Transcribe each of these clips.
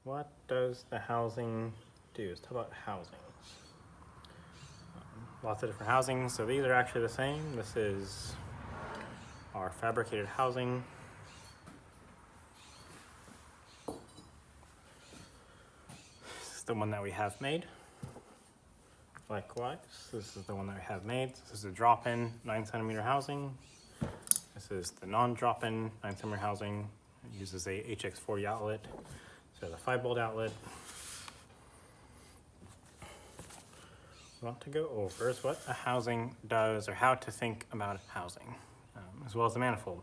What does the housing do? Let's talk about housings. Lots of different housings. So these are actually the same. This is our fabricated housing. This is the one that we have made. Likewise, this is the one that we have made. This is a drop-in 9cm housing. This is the non-drop-in 9cm housing. It uses a HX40 outlet, so the 5-volt outlet. What I want to go over is what a housing does, or how to think about housing, as well as the manifold.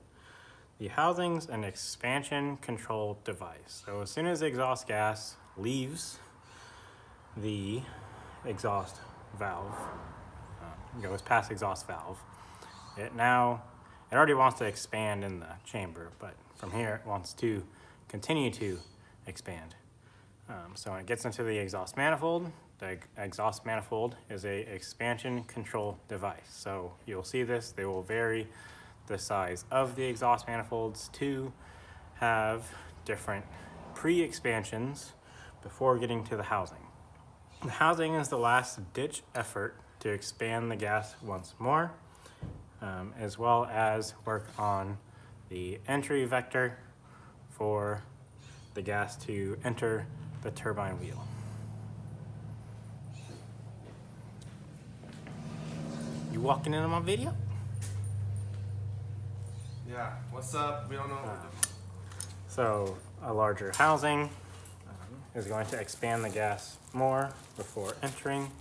The housing's an expansion control device. So as soon as the exhaust gas leaves the exhaust valve, goes past exhaust valve, it already wants to expand in the chamber, but from here it wants to continue to expand. So when it gets into the exhaust manifold is a expansion control device. So you'll see this, they will vary the size of the exhaust manifolds to have different pre-expansions before getting to the housing. The housing is the last ditch effort to expand the gas once more, as well as work on the entry vector for the gas to enter the turbine wheel. You walking in on my video? Yeah, what's up? We don't know. So a larger housing is going to expand the gas more before entering.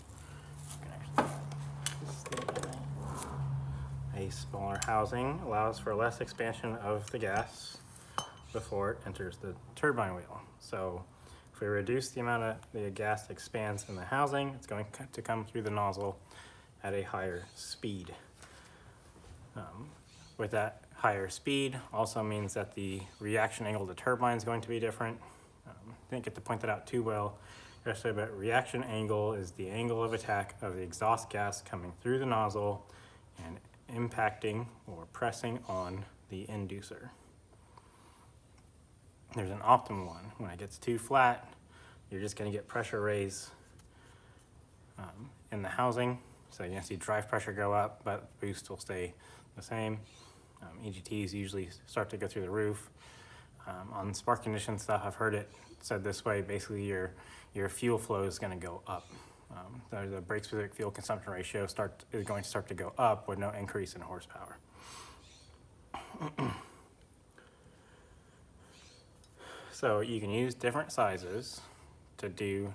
A smaller housing allows for less expansion of the gas before it enters the turbine wheel. So if we reduce the amount of the gas expands in the housing, it's going to come through the nozzle at a higher speed. With that higher speed also means that the reaction angle of the turbine is going to be different. Didn't get to point that out too well yesterday, but reaction angle is the angle of attack of the exhaust gas coming through the nozzle and impacting or pressing on the inducer. There's an optimum one. When it gets too flat, you're just going to get pressure raise in the housing. So you're going to see drive pressure go up, but boost will stay the same. EGTs usually start to go through the roof. On spark condition stuff, I've heard it said this way: basically your fuel flow is going to go up. The brake specific fuel consumption ratio is going to start to go up with no increase in horsepower. So you can use different sizes to do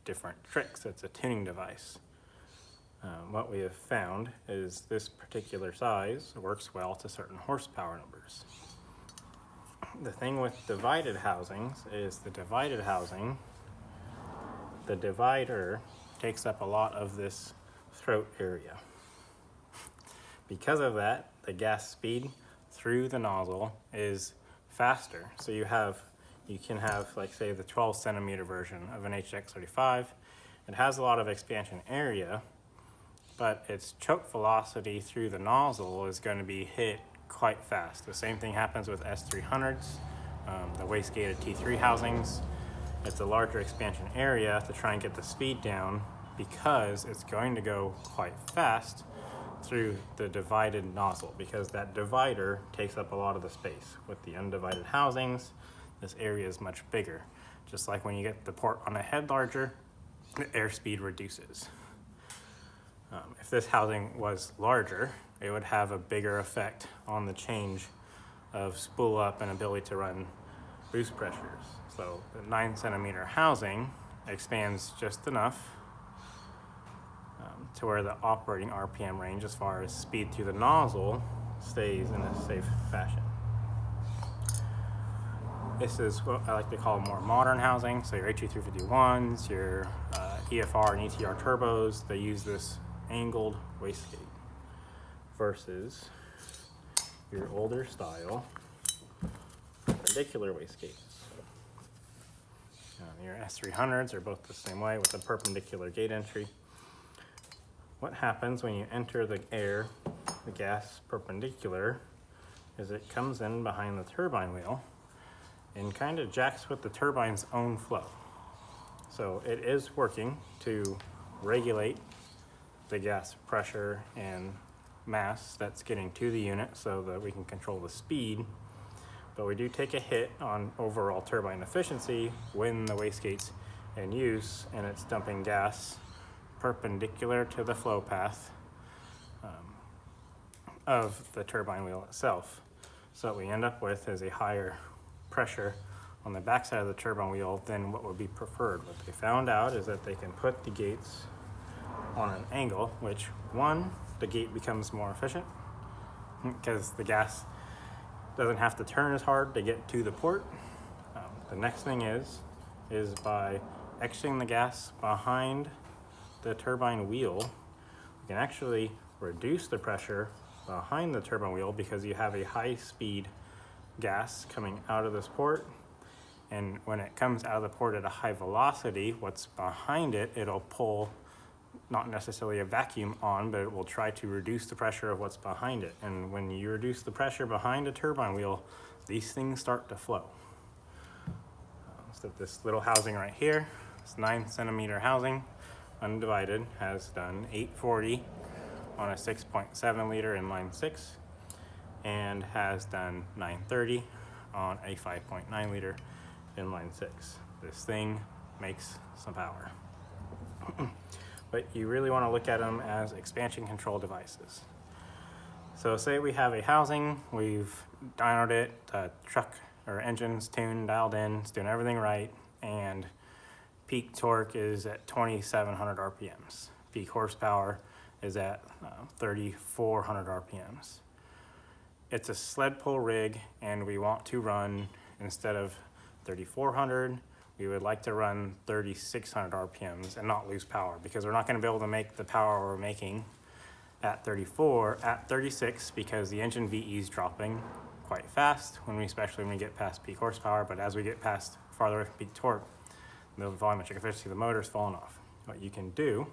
different tricks. It's a tuning device. What we have found is this particular size works well to certain horsepower numbers. The thing with divided housings is the divider takes up a lot of this throat area. Because of that, the gas speed through the nozzle is faster. So you can have, like, say, the 12cm version of an HX35. It has a lot of expansion area, but its choke velocity through the nozzle is going to be hit quite fast. The same thing happens with S300s, the Wastegate T3 housings. It's a larger expansion area to try and get the speed down because it's going to go quite fast through the divided nozzle, because that divider takes up a lot of the space. With the undivided housings, this area is much bigger. Just like when you get the port on a head larger, the airspeed reduces. If this housing was larger, it would have a bigger effect on the change of spool up and ability to run boost pressures. So the 9cm housing expands just enough to where the operating RPM range as far as speed through the nozzle stays in a safe fashion. This is what I like to call more modern housing. So your HE351s, your EFR and ETR turbos, they use this angled wastegate versus your older style perpendicular wastegates. Your S300s are both the same way with a perpendicular gate entry. What happens when you enter the gas perpendicular, is it comes in behind the turbine wheel and kind of jacks with the turbine's own flow. So it is working to regulate the gas pressure and mass that's getting to the unit so that we can control the speed. But we do take a hit on overall turbine efficiency when the wastegate's in use and it's dumping gas perpendicular to the flow path of the turbine wheel itself. So what we end up with is a higher pressure on the backside of the turbine wheel than what would be preferred. What they found out is that they can put the gates on an angle, which one, the gate becomes more efficient because the gas doesn't have to turn as hard to get to the port. The next thing is by exiting the gas behind the turbine wheel, we can actually reduce the pressure behind the turbine wheel because you have a high speed gas coming out of this port. And when it comes out of the port at a high velocity, what's behind it, it'll pull not necessarily a vacuum on, but it will try to reduce the pressure of what's behind it. And when you reduce the pressure behind a turbine wheel, these things start to flow. So this little housing right here, this 9 centimeter housing, undivided, has done 840 on a 6.7 liter inline 6, and has done 930 on a 5.9 liter inline 6. This thing makes some power. But you really want to look at them as expansion control devices. So say we have a housing, we've dynoed it, the truck or engine's tuned, dialed in, it's doing everything right, and peak torque is at 2,700 RPMs. Peak horsepower is at 3,400 RPMs. It's a sled pull rig, and we want to run, instead of 3,400, we would like to run 3,600 RPMs and not lose power, because we're not going to be able to make the power we're making at 34 at 36 because the engine VE is dropping quite fast, especially when we get past peak horsepower. But as we get past farther away from peak torque, the volumetric efficiency of the motor is falling off. What you can do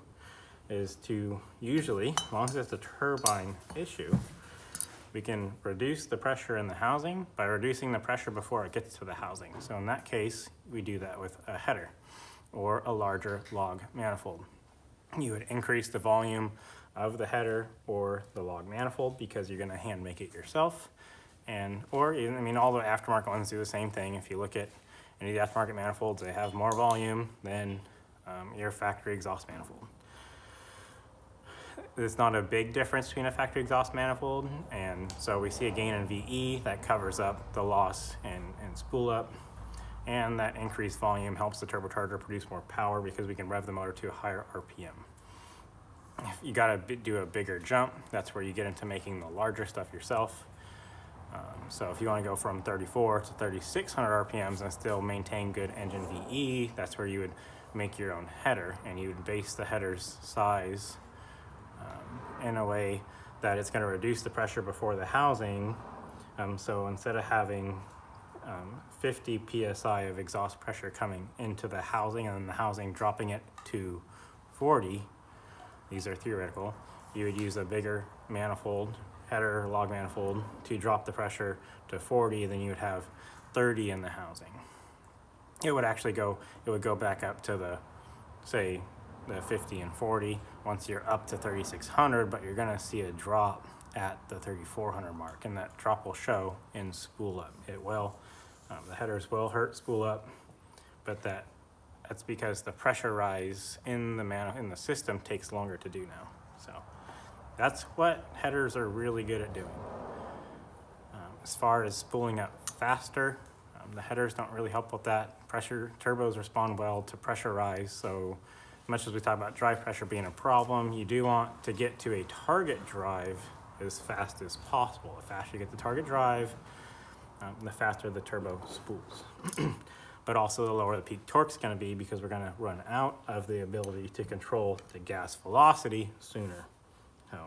is to usually, as long as it's a turbine issue, we can reduce the pressure in the housing by reducing the pressure before it gets to the housing. So in that case, we do that with a header or a larger log manifold. You would increase the volume of the header or the log manifold because you're gonna hand make it yourself. All the aftermarket ones do the same thing. If you look at any of the aftermarket manifolds, they have more volume than your factory exhaust manifold. There's not a big difference between a factory exhaust manifold, and so we see a gain in VE that covers up the loss in spool up, and that increased volume helps the turbocharger produce more power because we can rev the motor to a higher RPM. If you gotta do a bigger jump, that's where you get into making the larger stuff yourself. So if you want to go from 34 to 3,600 RPMs and still maintain good engine VE, that's where you would make your own header, and you would base the header's size in a way that it's going to reduce the pressure before the housing. So instead of having 50 psi of exhaust pressure coming into the housing and then the housing dropping it to 40, these are theoretical, you would use a bigger manifold, header log manifold, to drop the pressure to 40, then you would have 30 in the housing. It would go back up to the 50 and 40 once you're up to 3,600, but you're gonna see a drop at the 3,400 mark, and that drop will show in spool up. It will, the headers will hurt spool up, but that's because the pressure rise in the system takes longer to do now. So that's what headers are really good at doing. As far as spooling up faster, the headers don't really help with that. Turbos respond well to pressure rise, so much as we talk about drive pressure being a problem, you do want to get to a target drive as fast as possible. The faster you get the target drive, the faster the turbo spools. But also the lower the peak torque is going to be, because we're going to run out of the ability to control the gas velocity sooner. So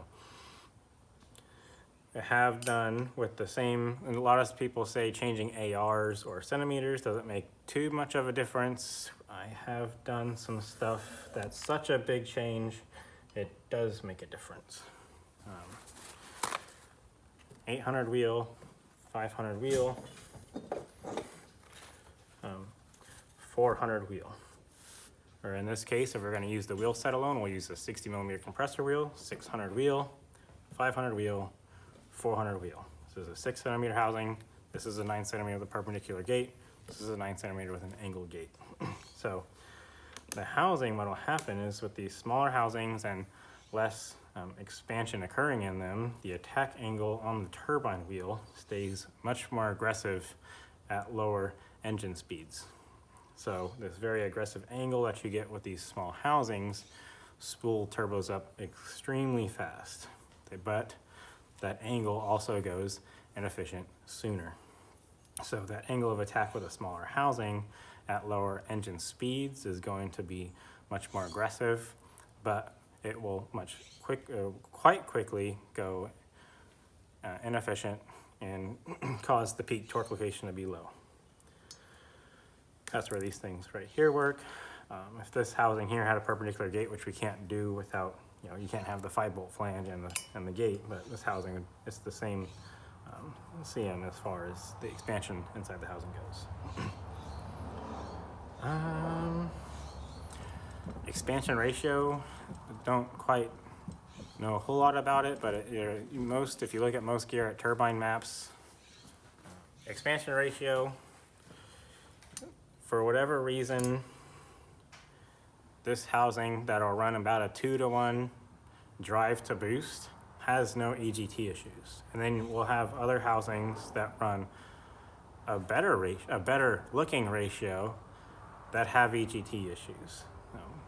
I have done with the same, and a lot of people say changing ARs or centimeters doesn't make too much of a difference. I have done some stuff that's such a big change, it does make a difference. 800 wheel, 500 wheel. 400 wheel. Or in this case, if we're going to use the wheel set alone, we'll use a 60 millimeter compressor wheel, 600 wheel, 500 wheel, 400 wheel. This is a 6 centimeter housing. This is a 9 centimeter with a perpendicular gate. This is a 9 centimeter with an angled gate. So the housing, what will happen is with these smaller housings and less expansion occurring in them, the attack angle on the turbine wheel stays much more aggressive at lower engine speeds. So this very aggressive angle that you get with these small housings spool turbos up extremely fast. But that angle also goes inefficient sooner. So that angle of attack with a smaller housing at lower engine speeds is going to be much more aggressive, but it will quite quickly go inefficient and cause the peak torque location to be low. That's where these things right here work. If this housing here had a perpendicular gate, which we can't do without, you can't have the 5-bolt flange and the gate, but this housing, it's the same CM as far as the expansion inside the housing goes. Expansion ratio, don't quite know a whole lot about it, but if you look at most Garrett turbine maps, expansion ratio, for whatever reason, this housing that'll run about a 2-to-1 drive to boost has no EGT issues. And then we'll have other housings that run a better looking ratio that have EGT issues.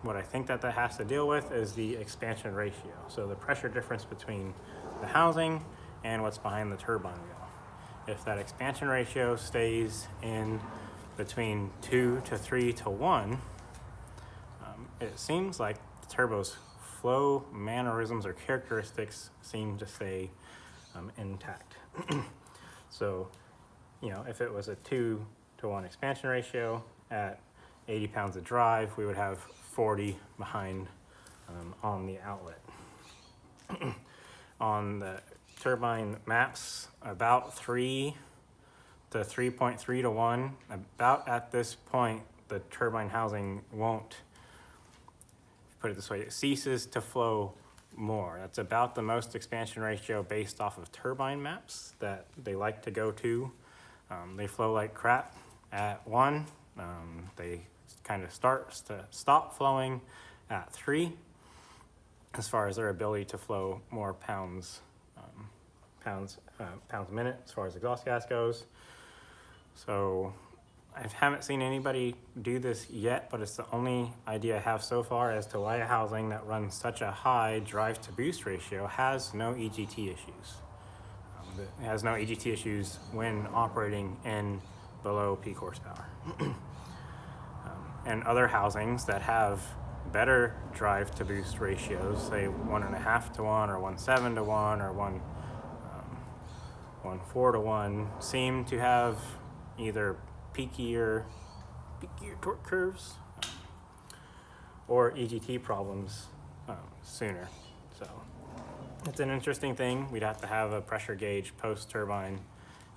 What I think that has to deal with is the expansion ratio. So the pressure difference between the housing and what's behind the turbine wheel. If that expansion ratio stays in between 2 to 3 to 1, it seems like the turbo's flow mannerisms or characteristics seem to stay intact. So, if it was a 2-to-1 expansion ratio at 80 pounds of drive, we would have 40 behind on the outlet. On the turbine maps, about 3 to 3.3 to 1. About at this point, the turbine housing won't, put it this way, it ceases to flow more. That's about the most expansion ratio based off of turbine maps that they like to go to. They flow like crap at 1. They kind of stop flowing at 3 as far as their ability to flow more pounds a minute as far as exhaust gas goes. So I haven't seen anybody do this yet, but it's the only idea I have so far as to why a housing that runs such a high drive to boost ratio has no EGT issues. It has no EGT issues when operating in below peak horsepower. And other housings that have better drive to boost ratios, say 1.5 to 1 or 1.7 to 1 or 1.4 to 1, seem to have either peakier torque curves or EGT problems sooner. So it's an interesting thing. We'd have to have a pressure gauge post turbine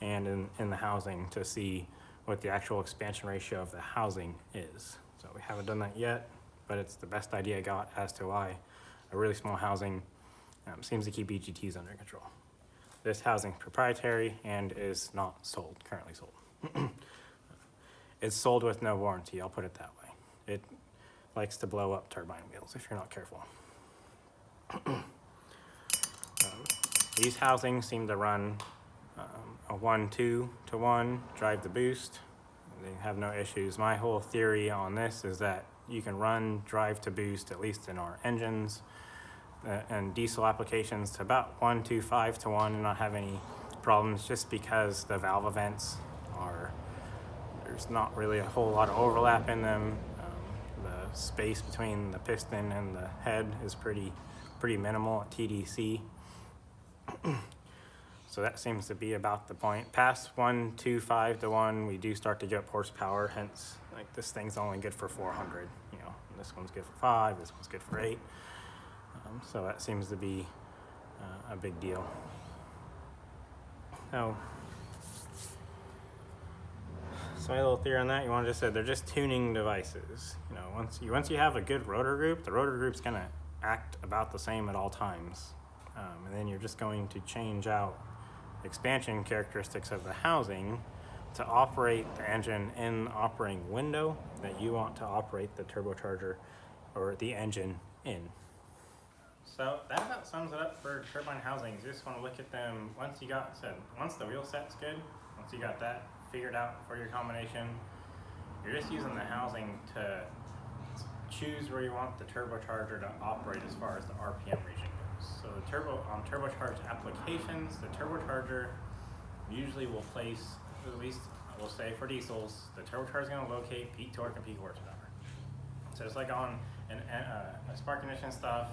and in the housing to see what the actual expansion ratio of the housing is. So we haven't done that yet, but it's the best idea I got as to why a really small housing seems to keep EGTs under control. This housing is proprietary and is not currently sold. It's sold with no warranty, I'll put it that way. It likes to blow up turbine wheels if you're not careful. These housings seem to run a 1-2 to 1 drive to boost. They have no issues. My whole theory on this is that you can run drive to boost, at least in our engines and diesel applications, to about 1.25 to 1 and not have any problems, just because the valve events there's not really a whole lot of overlap in them. The space between the piston and the head is pretty minimal at TDC. So that seems to be about the point. Past 1.25 to 1, we do start to get up horsepower, hence like this thing's only good for 400, and this one's good for 5, this one's good for 8. So that seems to be a big deal. So my little theory on that, you want to just say they're just tuning devices. You know, once you have a good rotor group, the rotor group's going to act about the same at all times. And then you're just going to change out expansion characteristics of the housing to operate the engine in the operating window that you want to operate the turbocharger or the engine in. So that about sums it up for turbine housings. You just want to look at them once the wheel set's good, once you got that figured out for your combination, you're just using the housing to choose where you want the turbocharger to operate as far as the RPM region goes. So on turbocharged applications, the turbocharger usually will place, at least we'll say for diesels, the turbocharger is going to locate peak torque and peak horsepower. So it's like on a spark ignition stuff,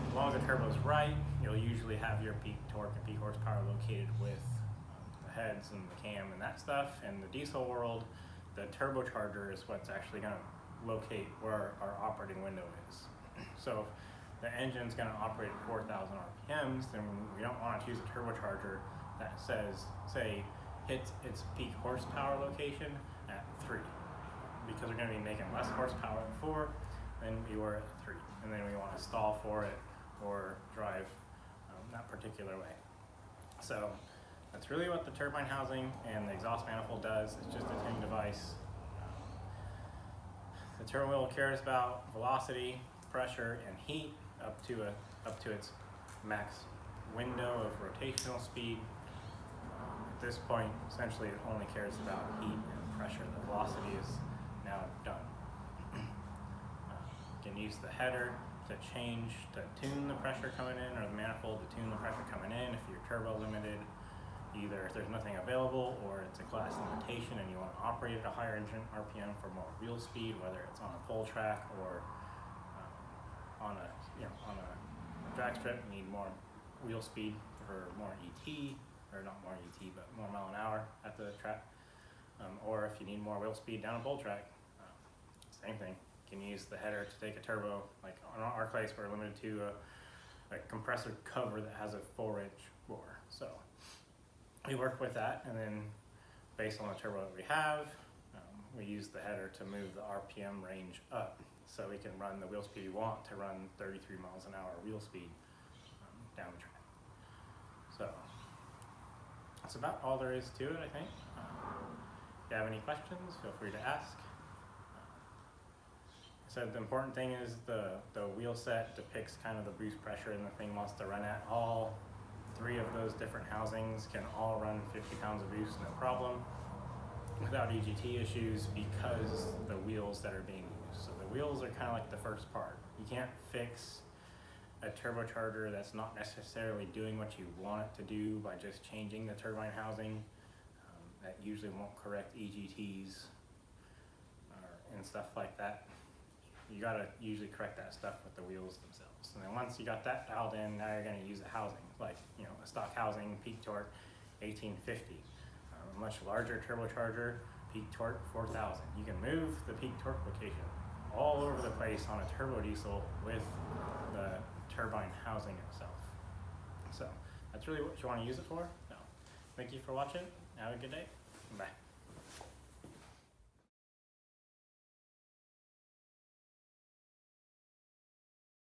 as long as the turbo's right, you'll usually have your peak torque and peak horsepower located with the heads and the cam and that stuff. In the diesel world, the turbocharger is what's actually going to locate where our operating window is. So if the engine's going to operate at 4,000 RPMs, then we don't want to choose a turbocharger that hits its peak horsepower location at 3, because we're going to be making less horsepower at 4 than we were at 3, and then we want to stall for it or drive that particular way. So that's really what the turbine housing and the exhaust manifold does. It's just a tuning device. The turbo wheel cares about velocity, pressure, and heat up to its max window of rotational speed. At this point, essentially, it only cares about heat and pressure. The velocity is now done. You can use the header to tune the pressure coming in, or the manifold to tune the pressure coming in if you're turbo limited, either if there's nothing available or it's a class limitation and you want to operate at a higher engine RPM for more wheel speed, whether it's on a pull track or on a drag strip, you need more wheel speed for more ET, or not more ET, but more mile an hour at the track. Or if you need more wheel speed down a pull track, same thing. You can use the header to take a turbo. Like on our case, we're limited to a compressor cover that has a 4-inch bore. So we work with that, and then based on the turbo that we have, we use the header to move the RPM range up, so we can run the wheel speed we want to run 33 miles an hour wheel speed down the track. So that's about all there is to it, I think. If you have any questions, feel free to ask. So the important thing is the wheel set depicts kind of the boost pressure and the thing wants to run at. All 3 of those different housings can all run 50 pounds of boost, no problem, without EGT issues, because the wheels that are being used. So the wheels are kind of like the first part. You can't fix a turbocharger that's not necessarily doing what you want it to do by just changing the turbine housing. That usually won't correct EGTs and stuff like that. You gotta usually correct that stuff with the wheels themselves. And then once you got that dialed in, now you're gonna use a housing, like a stock housing, peak torque 1850. A much larger turbocharger, peak torque 4000. You can move the peak torque location all over the place on a turbo diesel with the turbine housing itself. So that's really what you want to use it for. So thank you for watching. Have a good day. Bye.